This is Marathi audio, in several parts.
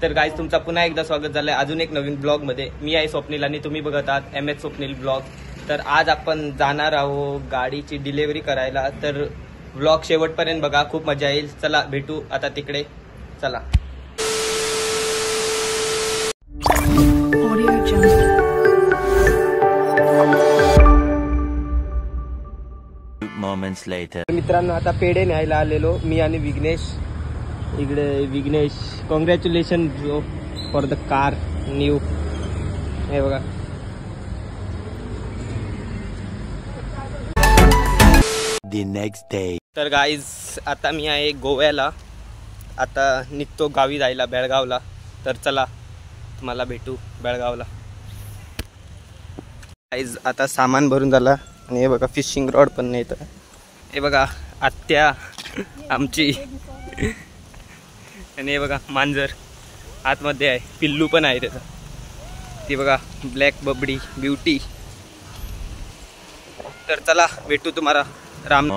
तर गाईज तुमचा पुन्हा एकदा स्वागत झालंय अजून एक नवीन ब्लॉग मध्ये। मी आहे स्वप्नील आणि तुम्ही बघत आहात MS स्वप्नील ब्लॉग। तर आज आपण जाणार आहोत गाडीची डिलिव्हरी करायला, तर ब्लॉग शेवटपर्यंत बघा, खूप मजा येईल। चला भेटू आता तिकडे, चला। मित्रांनो आता पेढे न्यायला आलेलो मी आणि विघ्नेश। इकडे Vighnesh, congratulations bro for the car new. हे बघा the next day। तर गाईज आता मी आहे गोव्याला, आता निघतो गावी जायला बेळगावला। तर चला तुम्हाला भेटू बेळगावला। गाईज आता सामान भरून झाला आणि हे बघा फिशिंग रॉड पण नाही तर हे बघा आत्या आमची आणि हे बघा मांजर आतमध्ये आहे, पिल्लू पण आहे त्याचा। ती बघा ब्लॅक बबडी ब्युटी। तर चला भेटू तुम्हाला राम।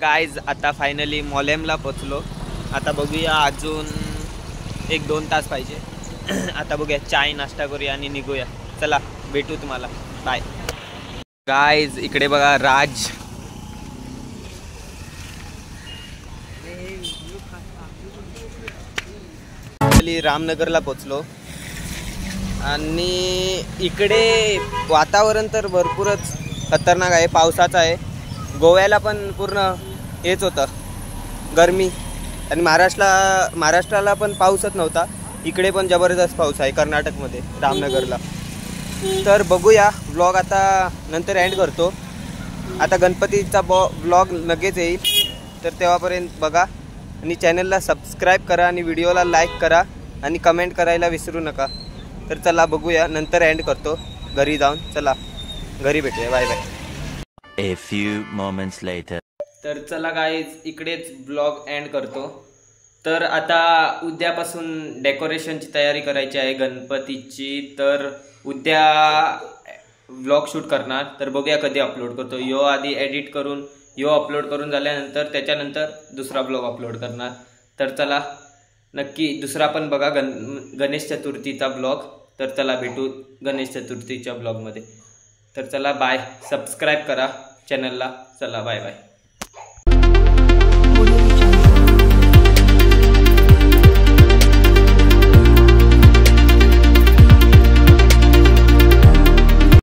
गाईज आता फायनली मॉलेमला पोचलो। आता बघूया अजून 1-2 तास पाहिजे। आता बघूया चाय नाश्ता करूया आणि निघूया। चला भेटू तुम्हाला, बाय। गाईज इकडे बघा राज, रामनगरला पोचलो आणि इकडे वातावरण तर भरपूरच खतरनाक आहे, पावसाचं आहे। गोव्याला पण पूर्ण हेच होतं, गरमी, आणि महाराष्ट्राला पण पाऊसच नव्हता। इकडे पण जबरदस्त पाऊस आहे कर्नाटकमध्ये रामनगरला। तर बघूया ब्लॉग आता नंतर एंड करतो। आता गणपतीचा ब्लॉग लगेच येईल, तर तेव्हापर्यंत बघा आणि चॅनलला सबस्क्राईब करा आणि व्हिडिओला लाईक करा आणि कमेंट करायला विसरू नका। तर चला बघूया नंतर एंड करतो घरी जाऊन। चला घरी भेटूया, bye bye. A few moments later। तर चला गाईज इकडेच ब्लॉग एंड करतो। तर आता उद्यापासून डेकोरेशनची तयारी करायची आहे गणपतीची। तर उद्या ब्लॉग शूट करणार, तर बघूया कधी अपलोड करतो। यो आधी एडिट करून यो अपलोड करून झाल्यानंतर त्याच्यानंतर दुसरा ब्लॉग अपलोड करणार। तर चला नक्की दुसरा पण बघा गणेश चतुर्थीचा ब्लॉग। तर चला भेटू गणेश चतुर्थीच्या ब्लॉगमध्ये। तर चला बाय, सबस्क्राईब करा चॅनलला। चला बाय बाय।